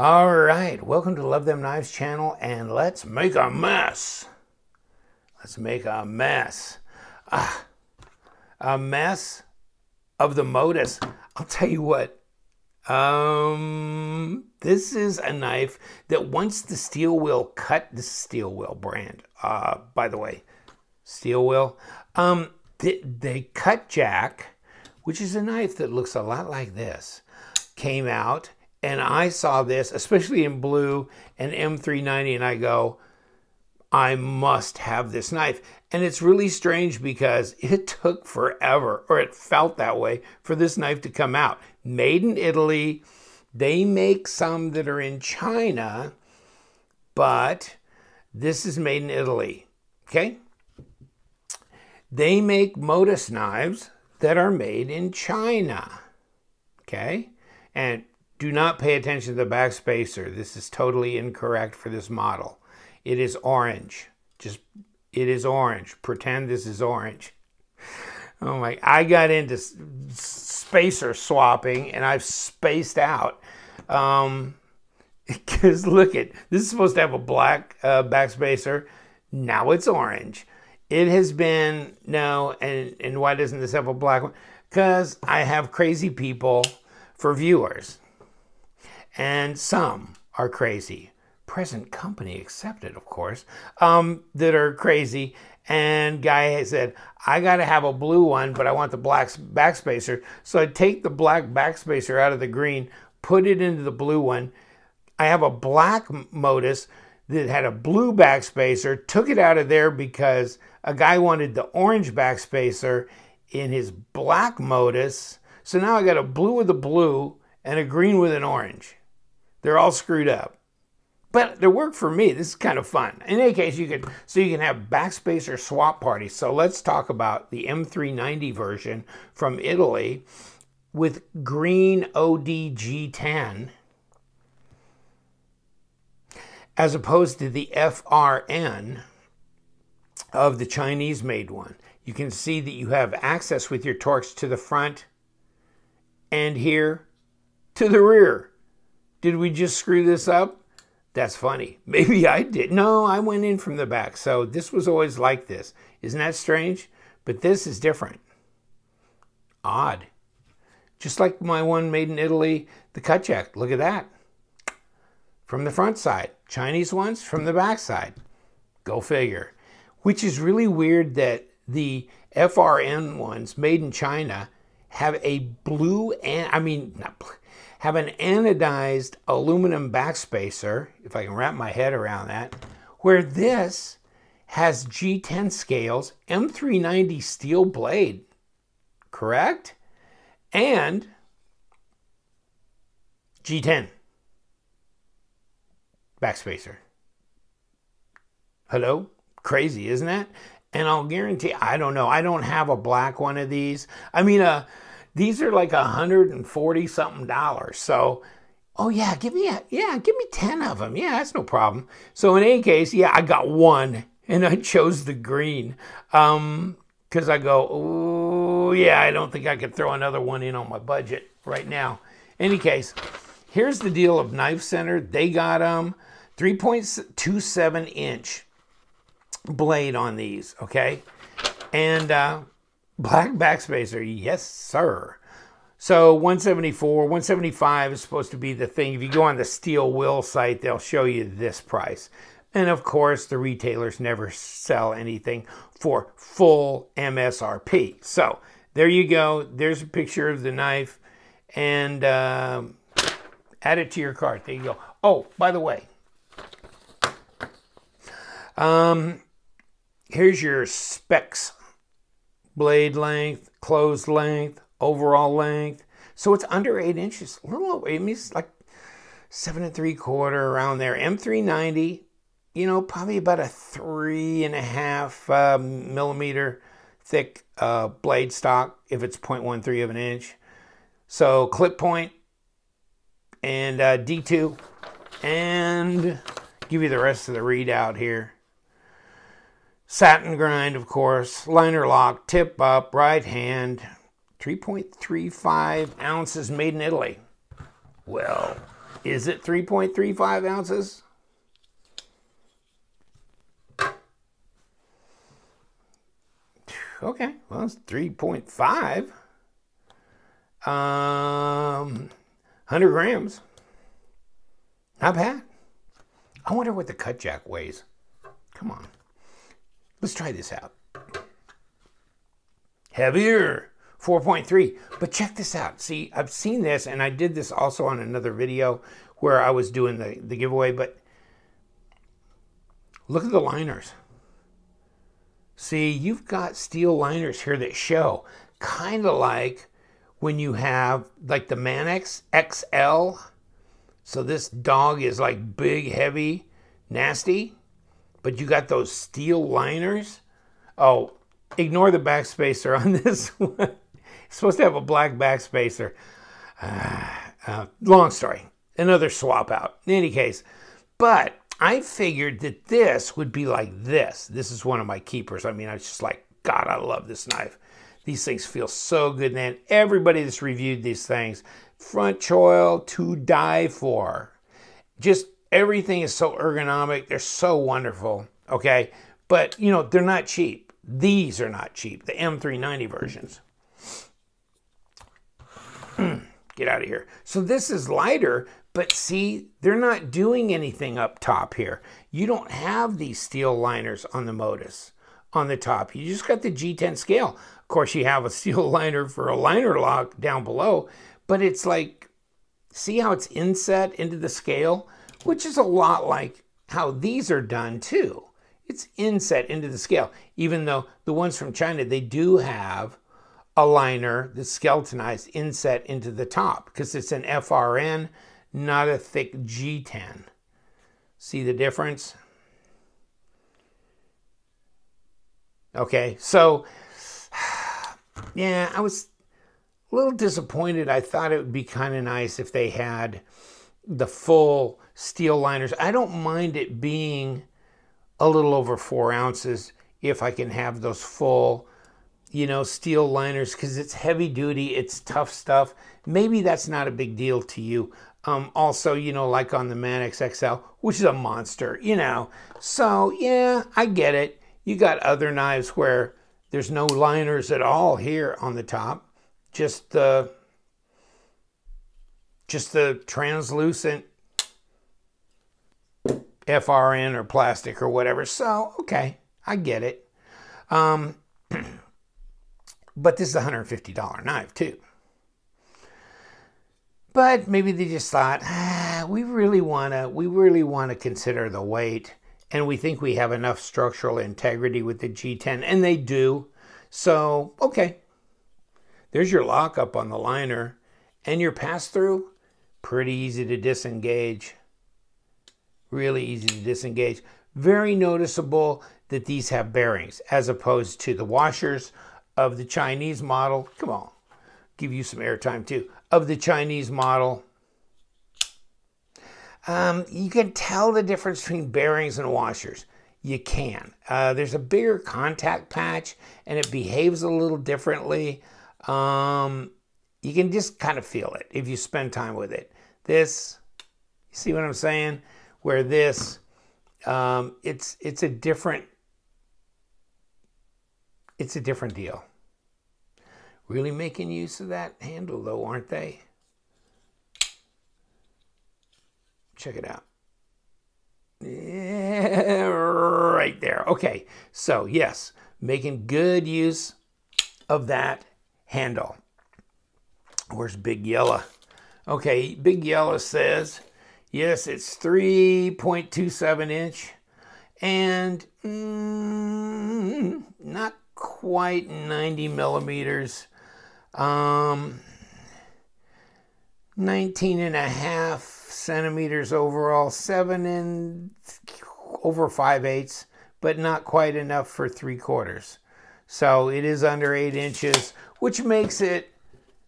All right, welcome to Love Them Knives channel, and let's make a mess. Let's make a mess. A mess of the Modus. I'll tell you what. This is a knife that once the steel wheel cut, this is steel wheel brand, by the way, steel wheel. They cut jack, which is a knife that looks a lot like this, came out. And I saw this, especially in blue and M390, and I go, I must have this knife. And it's really strange because it took forever, or it felt that way, for this knife to come out. Made in Italy. They make some that are in China, but this is made in Italy, okay? They make Modus knives that are made in China, okay? And do not pay attention to the back spacer. This is totally incorrect for this model. It is orange. It is orange. Pretend this is orange. Oh my, I got into spacer swapping and I've spaced out. Because look at, this is supposed to have a black back spacer. Now it's orange. It has been, no, and why doesn't this have a black one? Because I have crazy people for viewers. And some are crazy, present company accepted, of course, that are crazy. And guy said, I got to have a blue one, but I want the black backspacer. So I take the black backspacer out of the green, put it into the blue one. I have a black Modus that had a blue backspacer, took it out of there because a guy wanted the orange backspacer in his black Modus. So now I got a blue with a blue and a green with an orange. They're all screwed up, but they work for me. This is kind of fun. In any case, you can have backspacer swap parties. So let's talk about the M390 version from Italy with green OD G10 as opposed to the FRN of the Chinese made one. You can see that you have access with your Torx to the front and here to the rear. Did we just screw this up? That's funny. Maybe I did. No, I went in from the back. So this was always like this. Isn't that strange? But this is different. Odd. Just like my one made in Italy, the cut jack. Look at that. From the front side. Chinese ones from the back side. Go figure. Which is really weird that the FRN ones made in China have a blue, and I mean, not blue, have an anodized aluminum backspacer, if I can wrap my head around that, where this has G10 scales, M390 steel blade, correct? And G10 backspacer. Hello? Crazy, isn't that? And I'll guarantee, I don't know, I don't have a black one of these. I mean, these are like $140 something. So, oh yeah, give me 10 of them. Yeah, that's no problem. So in any case, yeah, I got one and I chose the green. Because I go, oh yeah, I don't think I could throw another one in on my budget right now. Any case, here's the deal of Knife Center. They got 3.27 inch blade on these, okay? And black backspacer, yes sir. So 174, 175 is supposed to be the thing. If you go on the Steel Will site, they'll show you this price. And of course, the retailers never sell anything for full MSRP. So there you go. There's a picture of the knife, and add it to your cart. There you go. Oh, by the way, here's your specs. Blade length, closed length, overall length. So it's under 8 inches. A little over, I mean, it's like 7 3/4 around there. M390, you know, probably about a 3.5 millimeter thick blade stock if it's 0.13 of an inch. So clip point and D2, and give you the rest of the readout here. Satin grind, of course, liner lock, tip up, right hand, 3.35 ounces, made in Italy. Well, Is it 3.35 ounces? Okay, well, it's 3.5. 100 grams. Not bad. I wonder what the cut jack weighs. Come on. Let's try this out. Heavier. 4.3. But check this out. See, I've seen this, and I did this also on another video where I was doing the giveaway, but look at the liners. See, you've got steel liners here that show, kind of like when you have like the Manx XL. So this dog is like big, heavy, nasty, but you got those steel liners. Oh, ignore the backspacer on this one. It's supposed to have a black backspacer. Long story. Another swap out. In any case, but I figured that this would be like this. This is one of my keepers. I mean, I was just like, God, I love this knife. These things feel so good, man. Everybody that's reviewed these things, front choil to die for. Just everything is so ergonomic. They're so wonderful, okay? But, you know, they're not cheap. These are not cheap, the M390 versions. Get out of here. So this is lighter, but see, they're not doing anything up top here. You don't have these steel liners on the Modus on the top. You just got the G10 scale. Of course, you have a steel liner for a liner lock down below, but it's like, see how it's inset into the scale, which is a lot like how these are done too. It's inset into the scale, even though the ones from China, they do have a liner that's skeletonized inset into the top because it's an FRN, not a thick G10. See the difference? Okay, so yeah, I was a little disappointed. I thought it would be kind of nice if they had the full steel liners. I don't mind it being a little over 4 ounces if I can have those full, you know, steel liners, because it's heavy duty, it's tough stuff. Maybe that's not a big deal to you. Also, you know, like on the Manx XL, which is a monster, you know. So yeah, I get it. You got other knives where there's no liners at all here on the top, just the translucent FRN or plastic or whatever. So okay, I get it. But this is a $150 knife too. But maybe they just thought, we really want to consider the weight, and we think we have enough structural integrity with the G10, and they do. So, okay. There's your lockup on the liner, and your pass-through, pretty easy to disengage. Really easy to disengage. Very noticeable that these have bearings, as opposed to the washers of the Chinese model. Come on, give you some airtime too. Of the Chinese model, you can tell the difference between bearings and washers. You can. There's a bigger contact patch, and it behaves a little differently. You can just kind of feel it if you spend time with it. This, you see what I'm saying? Where this, it's a different deal. Really making use of that handle though, aren't they? Check it out. Yeah, right there. Okay, so yes, making good use of that handle. Where's Big Yellow? Okay, Big Yellow says, yes, it's 3.27 inch and not quite 90 millimeters. 19.5 centimeters overall, 7 and over 5/8, but not quite enough for 3/4. So it is under 8 inches, which makes it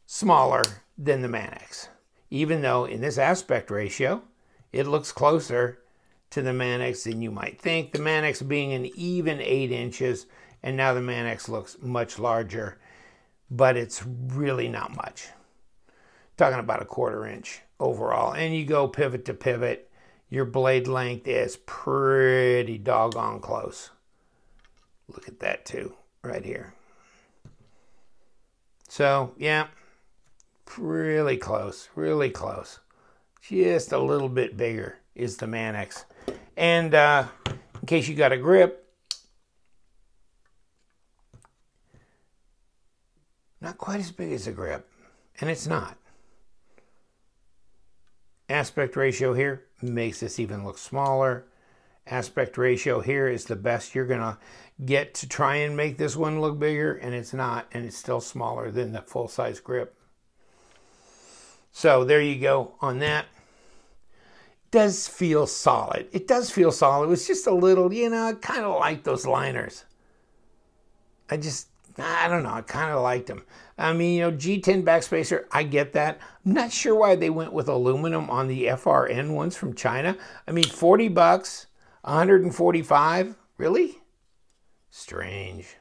smaller than the Manx. Even though in this aspect ratio, it looks closer to the Manx than you might think. The Manx being an even 8 inches, and now the Manx looks much larger, but it's really not much. talking about a 1/4 inch overall. And you go pivot to pivot, your blade length is pretty doggone close. Look at that too, right here. So, yeah, really close, really close. Just a little bit bigger is the Mannix. And in case you got a grip, not quite as big as a grip, and it's not. Aspect ratio here makes this even look smaller. Aspect ratio here is the best you're gonna get to try and make this one look bigger, and it's not, and it's still smaller than the full-size grip. So there you go on that. Does feel solid. It does feel solid. It was just a little, you know, I kind of like those liners. I don't know, I kind of liked them. I mean, you know, G10 backspacer, I get that. I'm not sure why they went with aluminum on the FRN ones from China. I mean, 40 bucks, 145, really? Strange.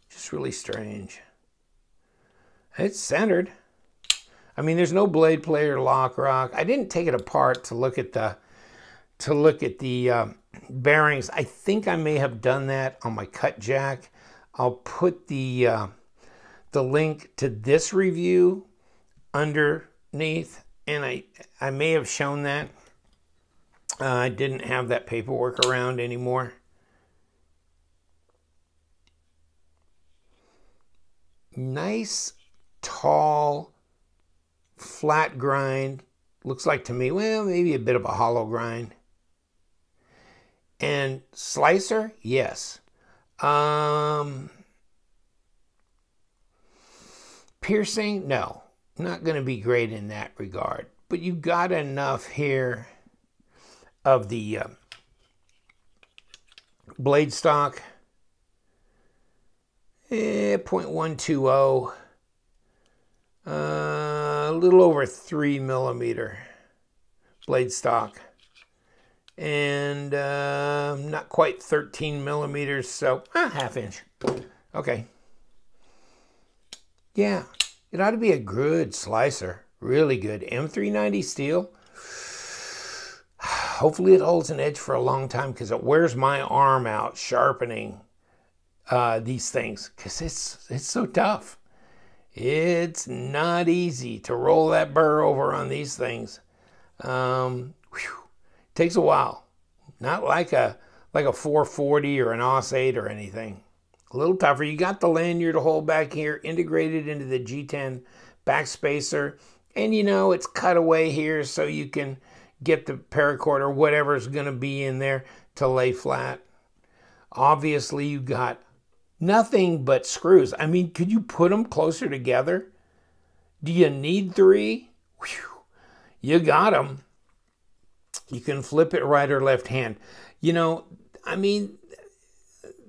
Just really strange. It's centered. I mean, there's no blade plate or lock rock. I didn't take it apart to look at the bearings. I think I may have done that on my cut jack. I'll put the link to this review underneath, and I may have shown that. I didn't have that paperwork around anymore. Nice, tall, flat grind. Looks like to me, well, maybe a bit of a hollow grind. And slicer, yes. Piercing, no. Not going to be great in that regard. But you got enough here of the blade stock. 0.120. A little over 3 millimeter blade stock. And not quite 13 millimeters, so ½ inch. Okay. Yeah, it ought to be a good slicer. Really good. M390 steel. Hopefully it holds an edge for a long time, because it wears my arm out sharpening these things, because it's so tough. It's not easy to roll that burr over on these things. Takes a while. Not like a 440 or an AUS-8 or anything. A little tougher. You got the lanyard hole back here integrated into the G10 backspacer, and you know it's cut away here so you can get the paracord or whatever's going to be in there to lay flat. Obviously you got nothing but screws. I mean, could you put them closer together? Do you need 3? Whew. You got them. You can flip it right or left hand. You know, I mean,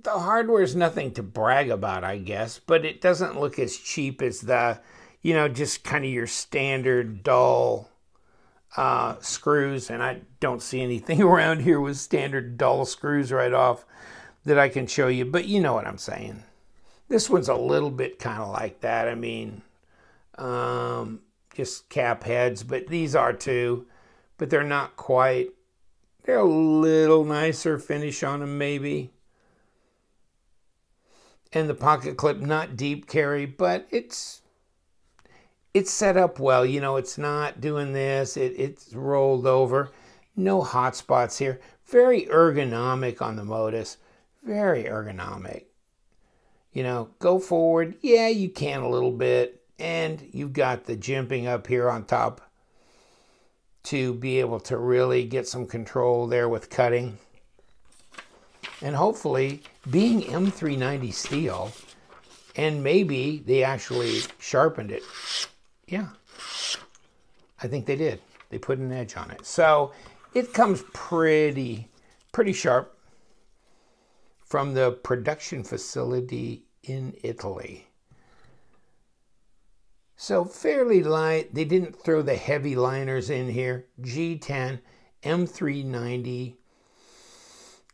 the hardware is nothing to brag about, I guess, but it doesn't look as cheap as the, you know, just kind of your standard dull screws. And I don't see anything around here with standard dull screws right off that I can show you, but you know what I'm saying. This one's a little bit kind of like that. I mean, just cap heads, but these are too. But they're not quite. They're a little nicer finish on them, maybe. And the pocket clip, not deep carry, but it's set up well. You know, it's not doing this. It's rolled over. No hot spots here. Very ergonomic on the Modus. Very ergonomic. You know, go forward. Yeah, you can a little bit. And you've got the jimping up here on top to be able to really get some control there with cutting. And hopefully, being M390 steel, and maybe they actually sharpened it. Yeah, I think they did. They put an edge on it. So it comes pretty sharp from the production facility in Italy. So fairly light. They didn't throw the heavy liners in here. G10, M390.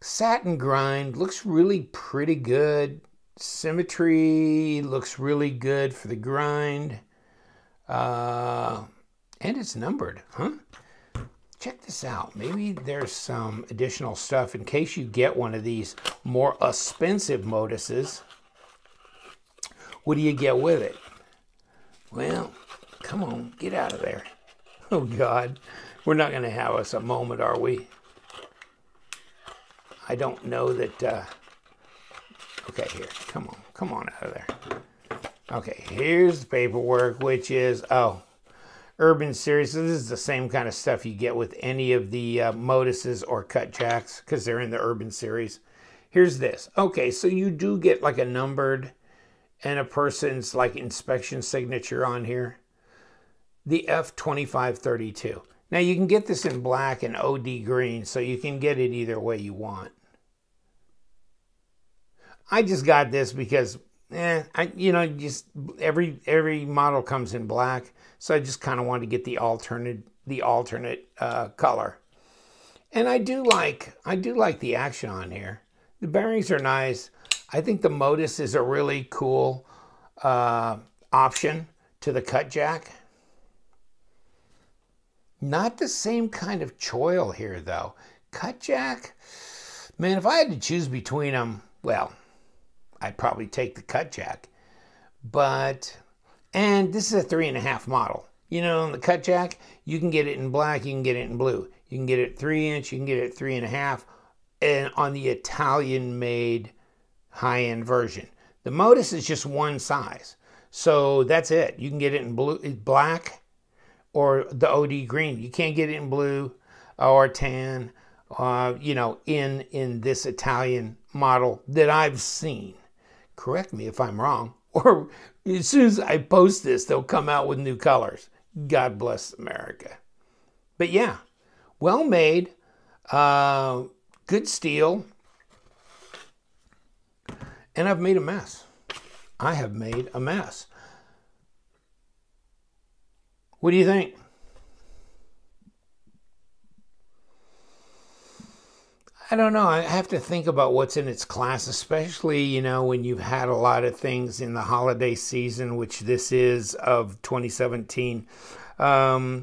Satin grind. Looks really pretty good. Symmetry looks really good for the grind. And it's numbered, huh? Check this out. Maybe there's some additional stuff in case you get one of these more expensive Moduses. What do you get with it? Well, come on, get out of there. Oh, God. We're not going to have us a moment, are we? I don't know that... Okay, here. Come on out of there. Okay, here's the paperwork, which is... Oh, Urban Series. So this is the same kind of stuff you get with any of the Moduses or cut jacks because they're in the Urban Series. Here's this. Okay, so you do get like a numbered and a person's like inspection signature on here. The F25-32. Now you can get this in black and OD green, so you can get it either way you want. I just got this because, just every model comes in black, so I just kind of wanted to get the alternate color. And I do like the action on here. The bearings are nice. I think the Modus is a really cool option to the cut jack. Not the same kind of choil here, though. Cut jack, man, if I had to choose between them, well, I'd probably take the cut jack. And this is a 3.5 model. You know, the cut jack, you can get it in black, you can get it in blue. You can get it 3-inch, you can get it 3.5, and on the Italian-made high-end version. The Modus is just one size. So that's it. You can get it in blue, black, or the OD green. You can't get it in blue or tan, in this Italian model that I've seen. Correct me if I'm wrong. Or as soon as I post this, they'll come out with new colors. God bless America. But yeah, well made, good steel. And I've made a mess. I have made a mess. What do you think? I don't know. I have to think about what's in its class, especially, when you've had a lot of things in the holiday season, which this is of 2017. A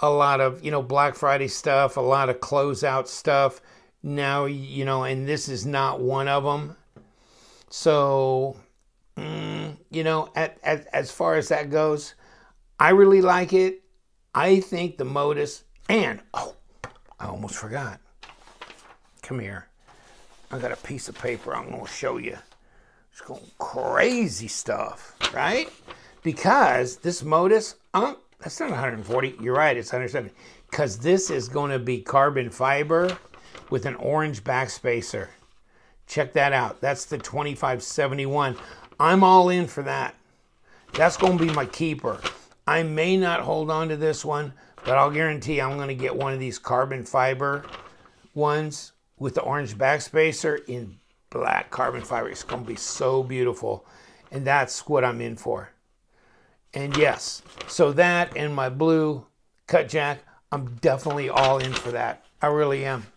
lot of, Black Friday stuff, a lot of closeout stuff. Now, and this is not one of them. So, as far as that goes, I really like it. I think the Modus, and, I almost forgot. Come here. I got a piece of paper I'm going to show you. It's going crazy stuff, right? Because this Modus, that's not 140. You're right, it's 170. Because this is going to be carbon fiber with an orange backspacer. Check that out. That's the 2571. I'm all in for that. That's going to be my keeper. I may not hold on to this one, but I'll guarantee I'm going to get one of these carbon fiber ones with the orange backspacer in black carbon fiber. It's going to be so beautiful. And that's what I'm in for. And yes, so that and my blue cut jack, I'm definitely all in for that. I really am.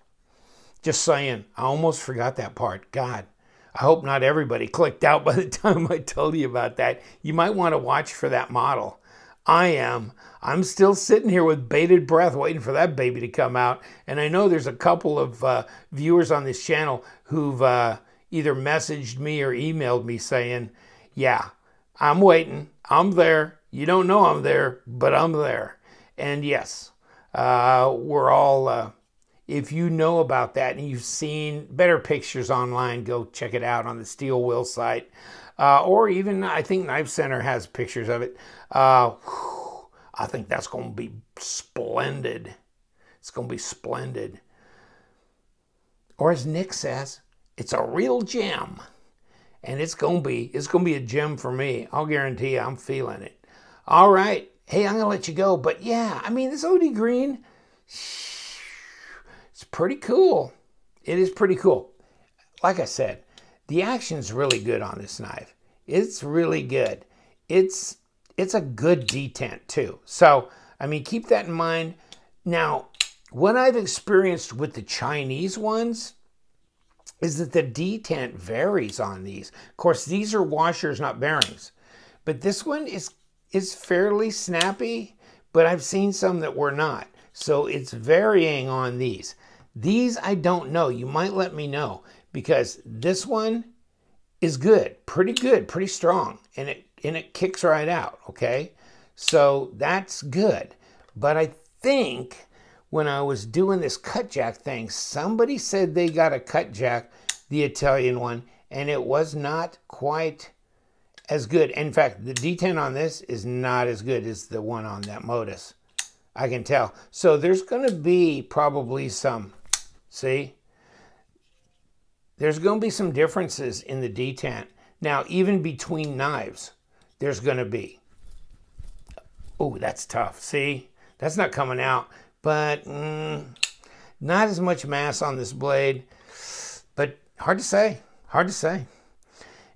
Just saying, I almost forgot that part. God, I hope not everybody clicked out by the time I told you about that. You might want to watch for that model. I am. I'm still sitting here with bated breath waiting for that baby to come out. And I know there's a couple of viewers on this channel who've either messaged me or emailed me saying, yeah, I'm waiting. I'm there. You don't know I'm there, but I'm there. And yes, we're all, if you know about that and you've seen better pictures online, go check it out on the Steel Will site. Or even, I think Knife Center has pictures of it. I think that's going to be splendid. It's going to be splendid. Or as Nick says, it's a real gem. And it's going to be a gem for me. I'll guarantee you, I'm feeling it. All right. Hey, I'm going to let you go. But yeah, I mean, this OD green, it's pretty cool. It is pretty cool. Like I said, the action's really good on this knife. It's really good. It's a good detent too. So, I mean, keep that in mind. Now, what I've experienced with the Chinese ones is that the detent varies on these. Of course, these are washers, not bearings. But this one is is fairly snappy, but I've seen some that were not. So it's varying on these. These I don't know. You might let me know, because this one is good, pretty strong, and it kicks right out, okay? So that's good. But I think when I was doing this cut jack thing, somebody said they got a cut jack, the Italian one, and it was not quite as good. In fact, the detent on this is not as good as the one on that Modus. I can tell. So there's going to be probably some, see? There's going to be some differences in the detent. Now, even between knives, there's going to be. Oh, that's tough. See? That's not coming out. But not as much mass on this blade. But hard to say. Hard to say.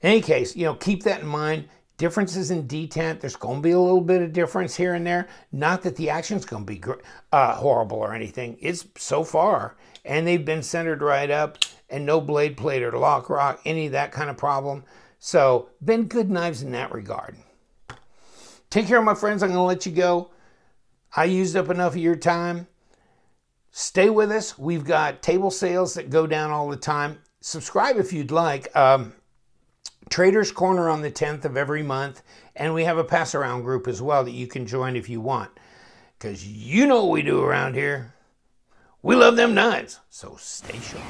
In any case, you know, keep that in mind. Differences in detent. There's going to be a little bit of difference here and there. Not that the action's going to be horrible or anything. It's so far. And they've been centered right up. And no blade plate or lock rock, any of that kind of problem. So, been good knives in that regard. Take care, my friends. I'm going to let you go. I used up enough of your time. Stay with us. We've got table sales that go down all the time. Subscribe if you'd like. Trader's Corner on the 10th of every month. And we have a pass-around group as well that you can join if you want. Because you know what we do around here. We love them knives. So stay sharp.